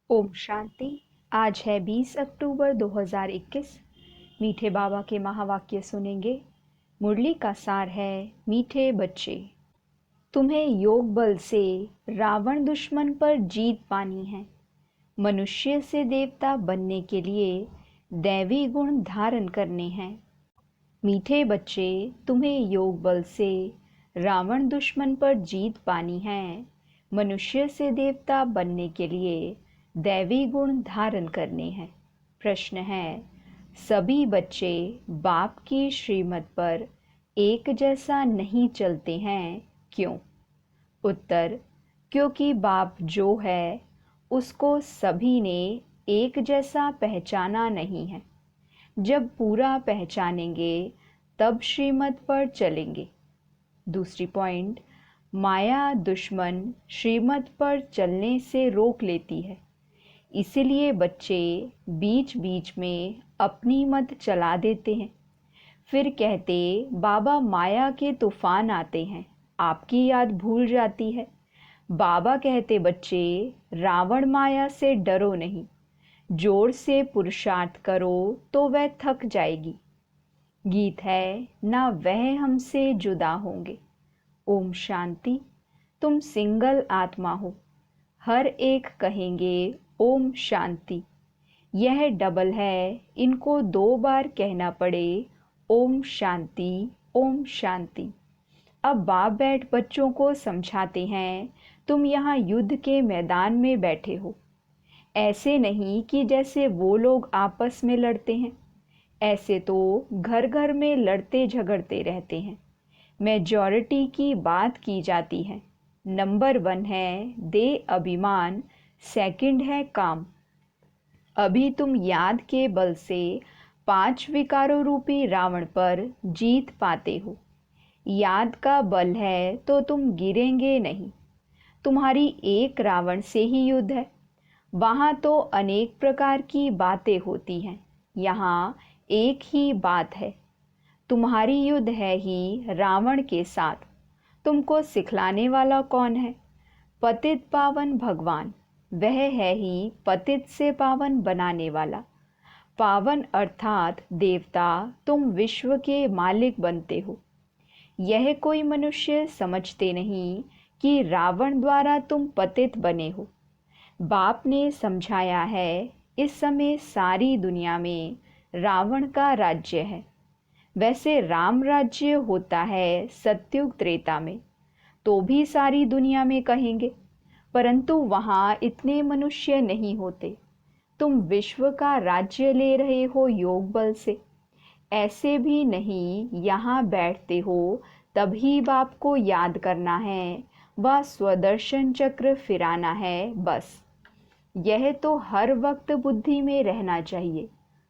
ओम शांति। आज है 20 अक्टूबर 2021। मीठे बाबा के महावाक्य सुनेंगे। मुरली का सार है, मीठे बच्चे, तुम्हें योग बल से रावण दुश्मन पर जीत पानी है। मनुष्य से देवता बनने के लिए दैवी गुण धारण करने हैं। मीठे बच्चे, तुम्हें योग बल से रावण दुश्मन पर जीत पानी है। मनुष्य से देवता बनने के लिए दैवी गुण धारण करने हैं। प्रश्न है, सभी बच्चे बाप की श्रीमत पर एक जैसा नहीं चलते हैं, क्यों? उत्तर, क्योंकि बाप जो है उसको सभी ने एक जैसा पहचाना नहीं है। जब पूरा पहचानेंगे तब श्रीमत पर चलेंगे। दूसरी पॉइंट, माया दुश्मन श्रीमत पर चलने से रोक लेती है। इसीलिए बच्चे बीच बीच में अपनी मत चला देते हैं। फिर कहते, बाबा माया के तूफान आते हैं, आपकी याद भूल जाती है। बाबा कहते, बच्चे रावण माया से डरो नहीं, जोर से पुरुषार्थ करो तो वह थक जाएगी। गीत है, ना वह हमसे जुदा होंगे। ओम शांति। तुम सिंगल आत्मा हो, हर एक कहेंगे ओम शांति। यह डबल है, इनको 2 बार कहना पड़े ओम शांति, ओम शांति। अब बाप बैठ बच्चों को समझाते हैं, तुम यहाँ युद्ध के मैदान में बैठे हो। ऐसे नहीं कि जैसे वो लोग आपस में लड़ते हैं, ऐसे तो घर घर में लड़ते झगड़ते रहते हैं। मेजॉरिटी की बात की जाती है। नंबर 1 है दे अभिमान, सेकंड है काम। अभी तुम याद के बल से 5 विकारों रूपी रावण पर जीत पाते हो। याद का बल है तो तुम गिरेंगे नहीं। तुम्हारी एक रावण से ही युद्ध है। वहाँ तो अनेक प्रकार की बातें होती हैं, यहाँ एक ही बात है। तुम्हारी युद्ध है ही रावण के साथ। तुमको सिखलाने वाला कौन है? पतित पावन भगवान। वह है ही पतित से पावन बनाने वाला। पावन अर्थात देवता, तुम विश्व के मालिक बनते हो। यह कोई मनुष्य समझते नहीं कि रावण द्वारा तुम पतित बने हो। बाप ने समझाया है, इस समय सारी दुनिया में रावण का राज्य है। वैसे राम राज्य होता है सत्युग त्रेता में, तो भी सारी दुनिया में कहेंगे, परंतु वहाँ इतने मनुष्य नहीं होते। तुम विश्व का राज्य ले रहे हो योग बल से। ऐसे भी नहीं यहाँ बैठते हो, तभी बाप को याद करना है, व स्वदर्शन चक्र फिराना है, बस। यह तो हर वक्त बुद्धि में रहना चाहिए।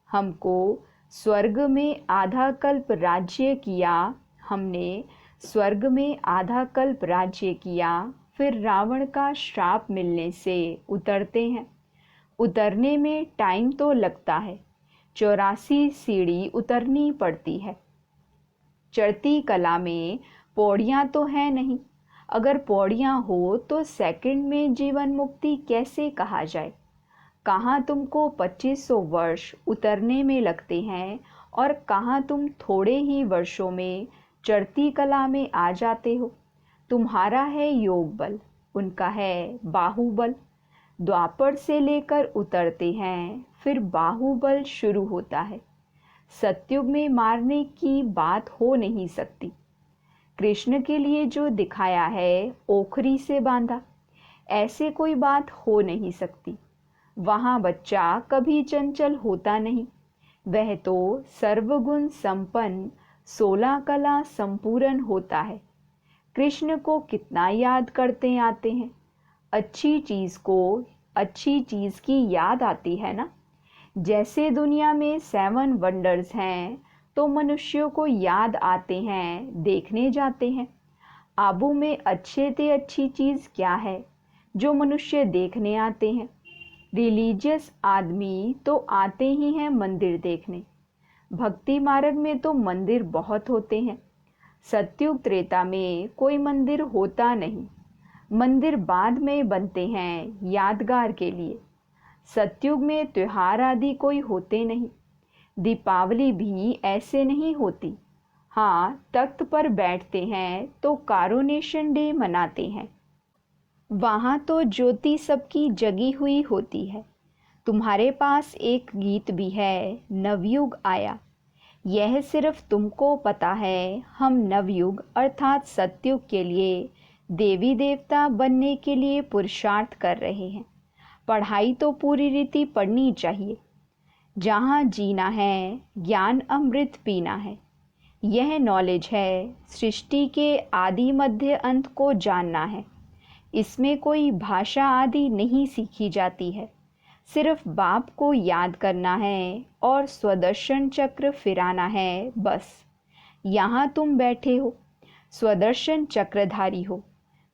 हमको स्वर्ग में आधा कल्प राज्य किया, हमने स्वर्ग में आधा कल्प राज्य किया, फिर रावण का श्राप मिलने से उतरते हैं। उतरने में टाइम तो लगता है, 84 सीढ़ी उतरनी पड़ती है। चढ़ती कला में पौड़ियाँ तो हैं नहीं। अगर पौड़ियाँ हो तो सेकंड में जीवन मुक्ति कैसे कहा जाए? कहाँ तुमको 2500 वर्ष उतरने में लगते हैं और कहाँ तुम थोड़े ही वर्षों में चढ़ती कला में आ जाते हो। तुम्हारा है योग बल, उनका है बाहुबल। द्वापर से लेकर उतरते हैं, फिर बाहुबल शुरू होता है। सतयुग में मारने की बात हो नहीं सकती। कृष्ण के लिए जो दिखाया है ओखरी से बांधा, ऐसे कोई बात हो नहीं सकती। वहाँ बच्चा कभी चंचल होता नहीं। वह तो सर्वगुण संपन्न 16 कला संपूर्ण होता है। कृष्ण को कितना याद करते आते हैं। अच्छी चीज़ को अच्छी चीज़ की याद आती है ना। जैसे दुनिया में 7 वंडर्स हैं, तो मनुष्यों को याद आते हैं, देखने जाते हैं। आबू में अच्छे से अच्छी चीज़ क्या है जो मनुष्य देखने आते हैं? रिलीजियस आदमी तो आते ही हैं मंदिर देखने। भक्ति मार्ग में तो मंदिर बहुत होते हैं। सतयुग त्रेता में कोई मंदिर होता नहीं। मंदिर बाद में बनते हैं यादगार के लिए। सतयुग में त्योहार आदि कोई होते नहीं। दीपावली भी ऐसे नहीं होती। हाँ, तख्त पर बैठते हैं तो कारोनेशन डे मनाते हैं। वहाँ तो ज्योति सबकी जगी हुई होती है। तुम्हारे पास एक गीत भी है, नवयुग आया। यह सिर्फ तुमको पता है। हम नवयुग अर्थात सतयुग के लिए देवी देवता बनने के लिए पुरुषार्थ कर रहे हैं। पढ़ाई तो पूरी रीति पढ़नी चाहिए। जहाँ जीना है, ज्ञान अमृत पीना है। यह नॉलेज है, सृष्टि के आदि मध्य अंत को जानना है। इसमें कोई भाषा आदि नहीं सीखी जाती है। सिर्फ बाप को याद करना है और स्वदर्शन चक्र फिराना है, बस। यहाँ तुम बैठे हो, स्वदर्शन चक्रधारी हो।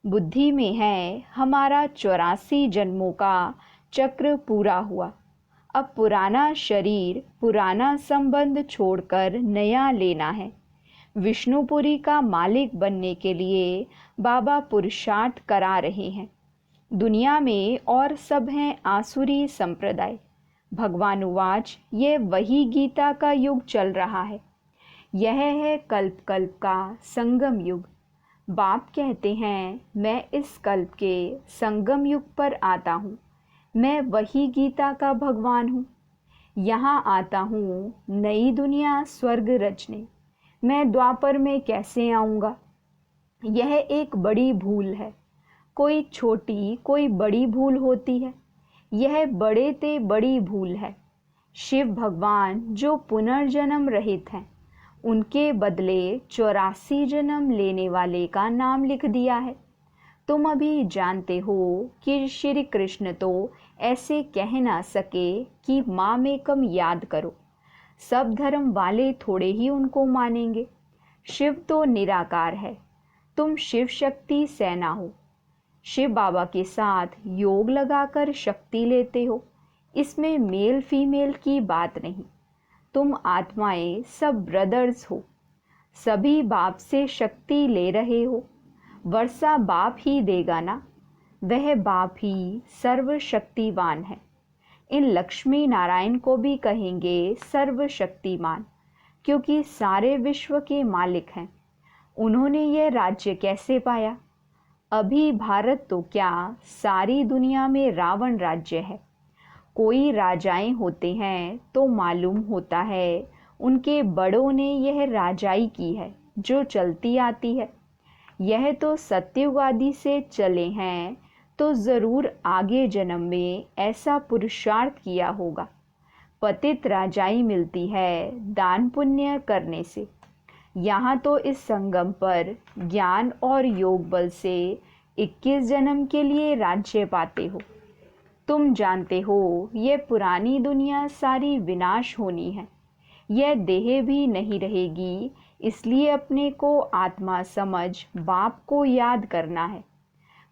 बुद्धि में है हमारा 84 जन्मों का चक्र पूरा हुआ। अब पुराना शरीर, पुराना संबंध छोड़कर नया लेना है। विष्णुपुरी का मालिक बनने के लिए बाबा पुरुषार्थ करा रहे हैं। दुनिया में और सब हैं आसुरी संप्रदाय। भगवानुवाच, ये वही गीता का युग चल रहा है। यह है कल्प कल्प का संगम युग। बाप कहते हैं, मैं इस कल्प के संगम युग पर आता हूँ। मैं वही गीता का भगवान हूँ। यहाँ आता हूँ नई दुनिया स्वर्ग रचने। मैं द्वापर में कैसे आऊँगा? यह एक बड़ी भूल है। कोई छोटी कोई बड़ी भूल होती है। यह बड़े ते बड़ी भूल है। शिव भगवान जो पुनर्जन्म रहित हैं, उनके बदले 84 जन्म लेने वाले का नाम लिख दिया है। तुम अभी जानते हो कि श्री कृष्ण तो ऐसे कह ना सके कि माम एकम याद करो। सब धर्म वाले थोड़े ही उनको मानेंगे। शिव तो निराकार है। तुम शिव शक्ति सेना हो। शिव बाबा के साथ योग लगाकर शक्ति लेते हो। इसमें मेल फीमेल की बात नहीं। तुम आत्माएं सब ब्रदर्स हो। सभी बाप से शक्ति ले रहे हो। वर्षा बाप ही देगा ना। वह बाप ही सर्वशक्तिवान है। इन लक्ष्मी नारायण को भी कहेंगे सर्वशक्तिमान, क्योंकि सारे विश्व के मालिक हैं। उन्होंने यह राज्य कैसे पाया? अभी भारत तो क्या, सारी दुनिया में रावण राज्य है। कोई राजाएं होते हैं तो मालूम होता है उनके बड़ों ने यह राजाई की है जो चलती आती है। यह तो सत्ययुग आदि से चले हैं, तो ज़रूर आगे जन्म में ऐसा पुरुषार्थ किया होगा। पतित राजाई मिलती है दान पुण्य करने से। यहाँ तो इस संगम पर ज्ञान और योग बल से 21 जन्म के लिए राज्य पाते हो। तुम जानते हो ये पुरानी दुनिया सारी विनाश होनी है। यह देह भी नहीं रहेगी। इसलिए अपने को आत्मा समझ बाप को याद करना है।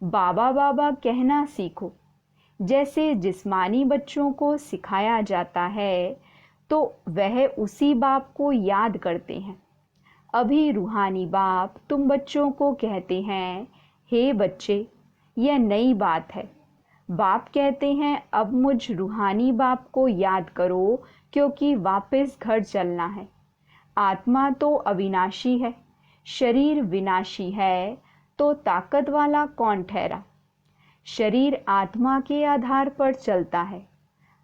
बाबा बाबा कहना सीखो। जैसे जिस्मानी बच्चों को सिखाया जाता है, तो वह उसी बाप को याद करते हैं। अभी रूहानी बाप तुम बच्चों को कहते हैं, हे बच्चे, यह नई बात है। बाप कहते हैं, अब मुझ रूहानी बाप को याद करो, क्योंकि वापस घर चलना है। आत्मा तो अविनाशी है, शरीर विनाशी है, तो ताकत वाला कौन ठहरा? शरीर आत्मा के आधार पर चलता है।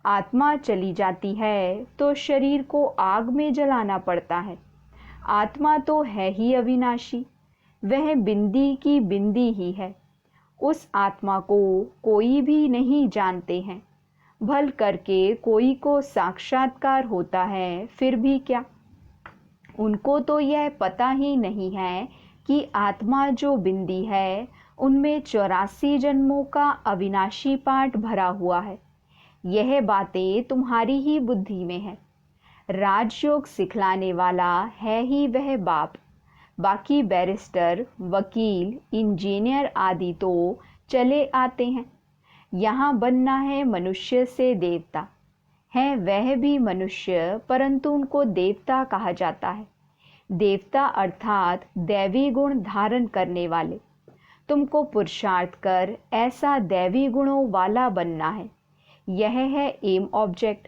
आत्मा चली जाती है तो शरीर को आग में जलाना पड़ता है। आत्मा तो है ही अविनाशी, वह बिंदी की बिंदी ही है। उस आत्मा को कोई भी नहीं जानते हैं। भल करके कोई को साक्षात्कार होता है, फिर भी क्या? उनको तो यह पता ही नहीं है कि आत्मा जो बिंदी है, उनमें 84 जन्मों का अविनाशी पाठ भरा हुआ है। यह बातें तुम्हारी ही बुद्धि में है। राजयोग सिखलाने वाला है ही वह बाप। बाकी बैरिस्टर, वकील, इंजीनियर आदि तो चले आते हैं। यहाँ बनना है मनुष्य से देवता। हैं वह भी मनुष्य, परंतु उनको देवता कहा जाता है। देवता अर्थात दैवी गुण धारण करने वाले। तुमको पुरुषार्थ कर ऐसा दैवी गुणों वाला बनना है। यह है एम ऑब्जेक्ट।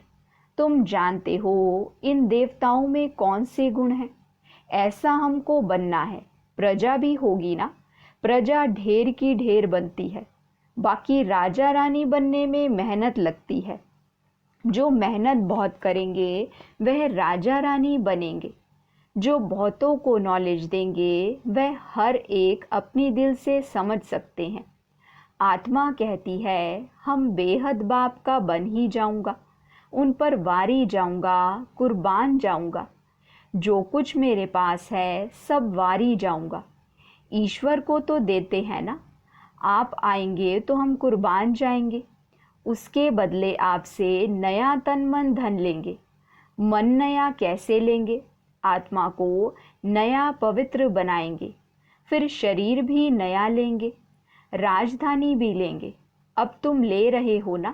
तुम जानते हो इन देवताओं में कौन से गुण हैं। ऐसा हमको बनना है। प्रजा भी होगी ना, प्रजा ढेर की ढेर बनती है। बाकी राजा रानी बनने में मेहनत लगती है। जो मेहनत बहुत करेंगे वह राजा रानी बनेंगे। जो बहुतों को नॉलेज देंगे वह हर एक अपनी दिल से समझ सकते हैं। आत्मा कहती है हम बेहद बाप का बन ही जाऊंगा, उन पर वारी जाऊंगा, कुर्बान जाऊंगा। जो कुछ मेरे पास है सब वारी जाऊंगा। ईश्वर को तो देते हैं ना, आप आएंगे तो हम कुर्बान जाएंगे। उसके बदले आपसे नया तन मन धन लेंगे। मन नया कैसे लेंगे? आत्मा को नया पवित्र बनाएंगे। फिर शरीर भी नया लेंगे, राजधानी भी लेंगे। अब तुम ले रहे हो ना।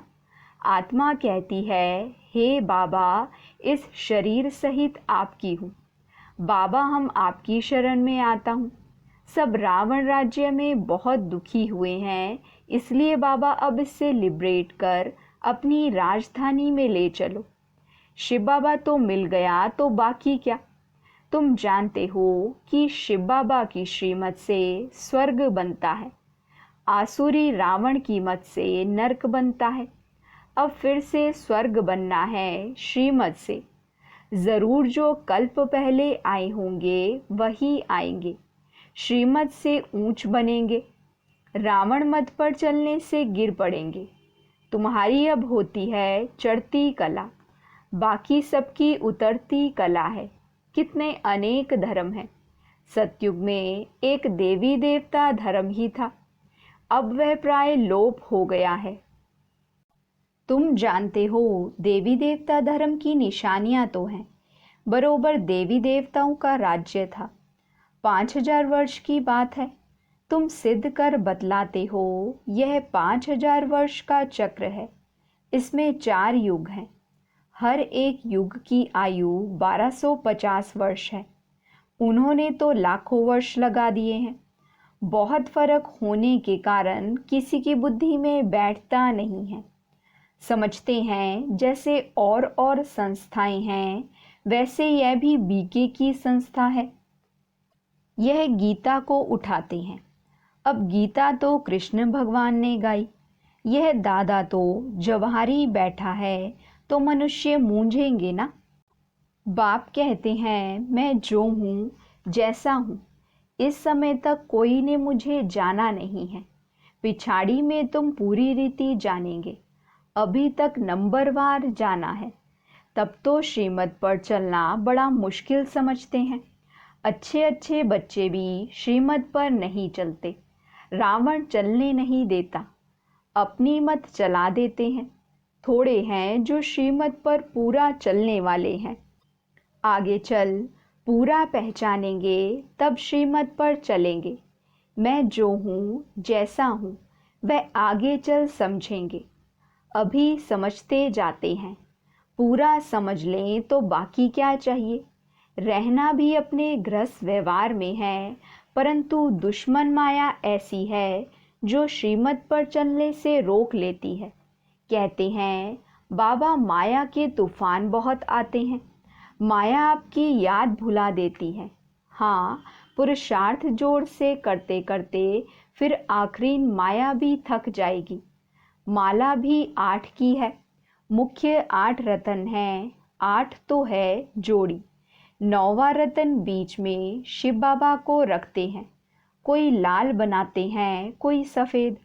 आत्मा कहती है हे बाबा, इस शरीर सहित आपकी हूँ। बाबा हम आपकी शरण में आता हूँ। सब रावण राज्य में बहुत दुखी हुए हैं, इसलिए बाबा अब इससे लिबरेट कर अपनी राजधानी में ले चलो। शिव बाबा तो मिल गया तो बाकी क्या। तुम जानते हो कि शिव बाबा की श्रीमत से स्वर्ग बनता है, आसुरी रावण की मत से नरक बनता है। अब फिर से स्वर्ग बनना है श्रीमत से। ज़रूर जो कल्प पहले आए होंगे वही आएंगे, श्रीमत से ऊंच बनेंगे। रावण मत पर चलने से गिर पड़ेंगे। तुम्हारी अब होती है चढ़ती कला, बाकी सबकी उतरती कला है। कितने अनेक धर्म हैं। सतयुग में एक देवी देवता धर्म ही था, अब वह प्राय लोप हो गया है। तुम जानते हो देवी देवता धर्म की निशानियां तो हैं। बरोबर देवी देवताओं का राज्य था। 5000 वर्ष की बात है। तुम सिद्ध कर बतलाते हो यह 5000 वर्ष का चक्र है। इसमें 4 युग हैं। हर एक युग की आयु 1250 वर्ष है। उन्होंने तो लाखों वर्ष लगा दिए हैं। बहुत फर्क होने के कारण किसी की बुद्धि में बैठता नहीं है। समझते हैं जैसे और संस्थाएं हैं, वैसे यह भी बीके की संस्था है। यह गीता को उठाते हैं। अब गीता तो कृष्ण भगवान ने गाई, यह दादा तो जवाहरी बैठा है, तो मनुष्य मूंझेंगे ना। बाप कहते हैं मैं जो हूँ जैसा हूँ, इस समय तक कोई ने मुझे जाना नहीं है। पिछाड़ी में तुम पूरी रीति जानेंगे। अभी तक नंबरवार जाना है। तब तो श्रीमत पर चलना बड़ा मुश्किल समझते हैं। अच्छे अच्छे बच्चे भी श्रीमत पर नहीं चलते। रावण चलने नहीं देता, अपनी मत चला देते हैं। थोड़े हैं जो श्रीमत पर पूरा चलने वाले हैं। आगे चल पूरा पहचानेंगे तब श्रीमत पर चलेंगे। मैं जो हूँ जैसा हूँ वह आगे चल समझेंगे। अभी समझते जाते हैं। पूरा समझ लें तो बाकी क्या चाहिए। रहना भी अपने गृहस्थ व्यवहार में है, परंतु दुश्मन माया ऐसी है जो श्रीमत पर चलने से रोक लेती है। कहते हैं बाबा माया के तूफान बहुत आते हैं, माया आपकी याद भुला देती है। हाँ, पुरुषार्थ जोर से करते करते फिर आखिरी माया भी थक जाएगी। माला भी 8 की है। मुख्य 8 रतन हैं, 8 तो है जोड़ी। 9वां रतन बीच में शिव बाबा को रखते हैं। कोई लाल बनाते हैं, कोई सफ़ेद।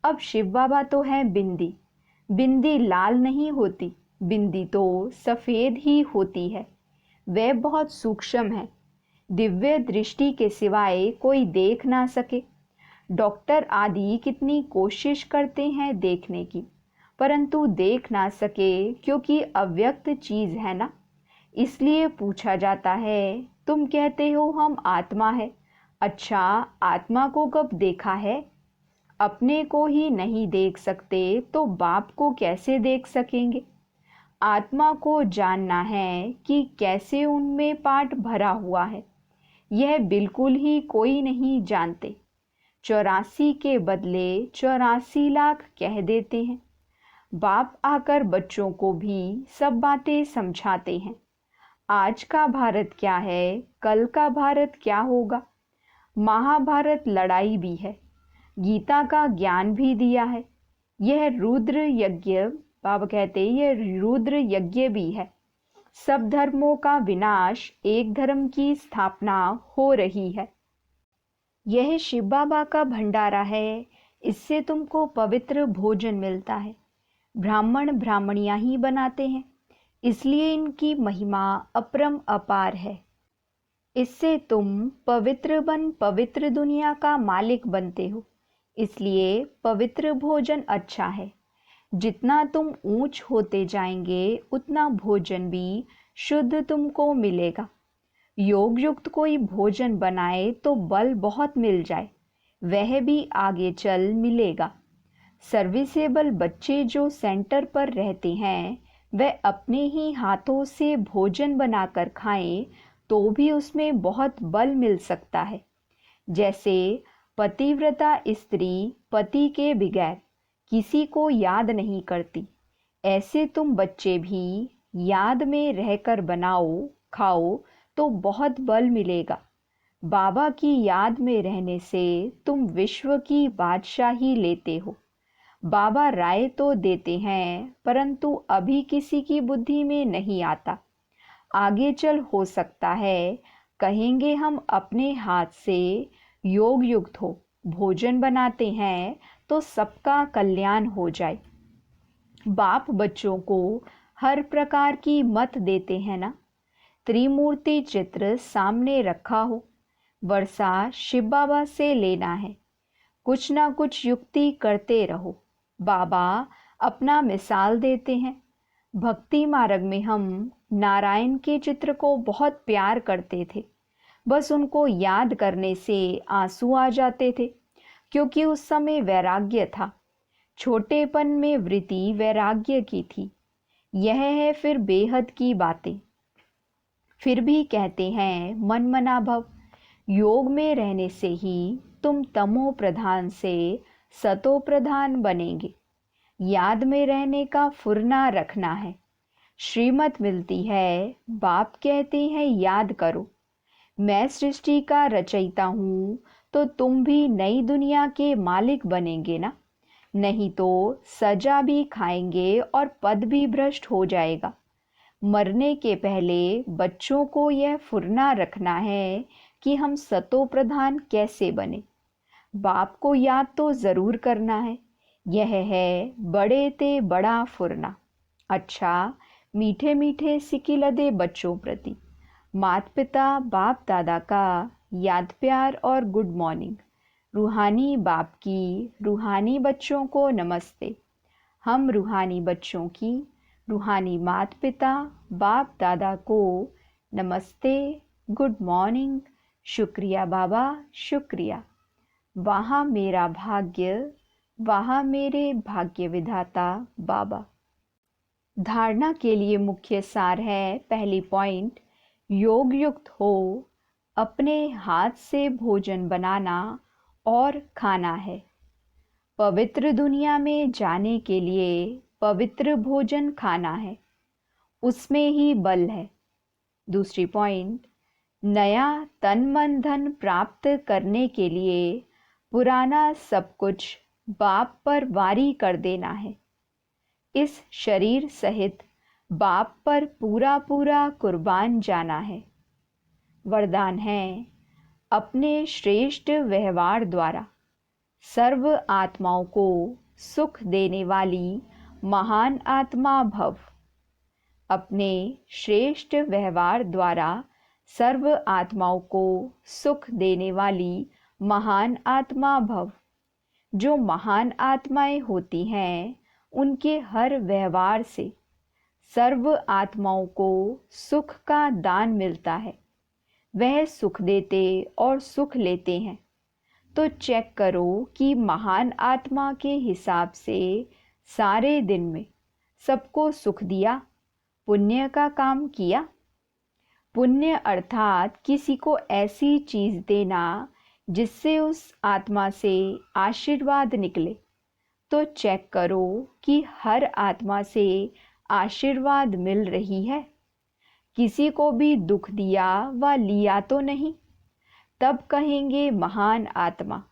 अब शिव बाबा तो है बिंदी। बिंदी लाल नहीं होती, बिंदी तो सफ़ेद ही होती है। वह बहुत सूक्ष्म है, दिव्य दृष्टि के सिवाय कोई देख ना सके। डॉक्टर आदि कितनी कोशिश करते हैं देखने की, परंतु देख ना सके क्योंकि अव्यक्त चीज़ है ना। इसलिए पूछा जाता है तुम कहते हो हम आत्मा है। अच्छा, आत्मा को कब देखा है? अपने को ही नहीं देख सकते तो बाप को कैसे देख सकेंगे। आत्मा को जानना है कि कैसे उनमें पाठ भरा हुआ है। यह बिल्कुल ही कोई नहीं जानते। 84 के बदले 84 लाख कह देते हैं। बाप आकर बच्चों को भी सब बातें समझाते हैं। आज का भारत क्या है, कल का भारत क्या होगा। महाभारत लड़ाई भी है, गीता का ज्ञान भी दिया है। यह रुद्र यज्ञ, बाबा कहते हैं यह रुद्र यज्ञ भी है। सब धर्मों का विनाश, एक धर्म की स्थापना हो रही है। यह शिव बाबा का भंडारा है, इससे तुमको पवित्र भोजन मिलता है। ब्राह्मण ब्राह्मणियां ही बनाते हैं, इसलिए इनकी महिमा अपरम अपार है। इससे तुम पवित्र बन पवित्र दुनिया का मालिक बनते हो, इसलिए पवित्र भोजन अच्छा है। जितना तुम ऊंच होते जाएंगे उतना भोजन भी शुद्ध तुमको मिलेगा। योग युक्त कोई भोजन बनाए तो बल बहुत मिल जाए, वह भी आगे चल मिलेगा। सर्विसेबल बच्चे जो सेंटर पर रहते हैं वह अपने ही हाथों से भोजन बनाकर खाएं तो भी उसमें बहुत बल मिल सकता है। जैसे पतिव्रता स्त्री पति के बगैर किसी को याद नहीं करती, ऐसे तुम बच्चे भी याद में रहकर बनाओ खाओ तो बहुत बल मिलेगा। बाबा की याद में रहने से तुम विश्व की बादशाही लेते हो। बाबा राय तो देते हैं, परंतु अभी किसी की बुद्धि में नहीं आता। आगे चल हो सकता है कहेंगे हम अपने हाथ से योग युक्त हो भोजन बनाते हैं तो सबका कल्याण हो जाए। बाप बच्चों को हर प्रकार की मत देते हैं ना। त्रिमूर्ति चित्र सामने रखा हो, वर्षा शिव बाबा से लेना है। कुछ ना कुछ युक्ति करते रहो। बाबा अपना मिसाल देते हैं। भक्ति मार्ग में हम नारायण के चित्र को बहुत प्यार करते थे, बस उनको याद करने से आंसू आ जाते थे, क्योंकि उस समय वैराग्य था। छोटेपन में वृत्ति वैराग्य की थी। यह है फिर बेहद की बातें। फिर भी कहते हैं मन मना भव। योग में रहने से ही तुम तमो प्रधान से सतो प्रधान बनेंगे। याद में रहने का फुरना रखना है। श्रीमत मिलती है, बाप कहते हैं याद करो। मैं सृष्टि का रचयिता हूँ, तो तुम भी नई दुनिया के मालिक बनेंगे ना। नहीं तो सजा भी खाएंगे और पद भी भ्रष्ट हो जाएगा। मरने के पहले बच्चों को यह फुरना रखना है कि हम सतो प्रधान कैसे बने। बाप को याद तो जरूर करना है। यह है बड़े ते बड़ा फुरना। अच्छा, मीठे मीठे सिकिलदे बच्चों प्रति माता पिता बाप दादा का याद प्यार और गुड मॉर्निंग। रूहानी बाप की रूहानी बच्चों को नमस्ते। हम रूहानी बच्चों की रूहानी माता पिता बाप दादा को नमस्ते, गुड मॉर्निंग, शुक्रिया बाबा शुक्रिया। वहाँ मेरा भाग्य, वहाँ मेरे भाग्य विधाता बाबा। धारणा के लिए मुख्य सार है, पहली पॉइंट, योग युक्त हो अपने हाथ से भोजन बनाना और खाना है। पवित्र दुनिया में जाने के लिए पवित्र भोजन खाना है, उसमें ही बल है। दूसरी पॉइंट, नया तन मन धन प्राप्त करने के लिए पुराना सब कुछ बाप पर वारी कर देना है। इस शरीर सहित बाप पर पूरा पूरा कुर्बान जाना है। वरदान है, अपने श्रेष्ठ व्यवहार द्वारा सर्व आत्माओं को सुख देने वाली महान आत्मा भव। अपने श्रेष्ठ व्यवहार द्वारा सर्व आत्माओं को सुख देने वाली महान आत्मा भव। जो महान आत्माएं होती हैं, उनके हर व्यवहार से सर्व आत्माओं को सुख का दान मिलता है। वह सुख देते और सुख लेते हैं। तो चेक करो कि महान आत्मा के हिसाब से सारे दिन में सबको सुख दिया, पुण्य का काम किया। पुण्य अर्थात किसी को ऐसी चीज देना जिससे उस आत्मा से आशीर्वाद निकले। तो चेक करो कि हर आत्मा से आशीर्वाद मिल रही है, किसी को भी दुख दिया व लिया तो नहीं। तब कहेंगे महान आत्मा।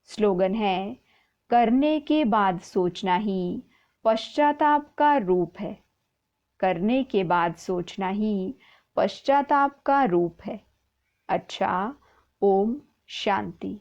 स्लोगन है, करने के बाद सोचना ही पश्चाताप का रूप है। करने के बाद सोचना ही पश्चाताप का रूप है। अच्छा, ओम शांति।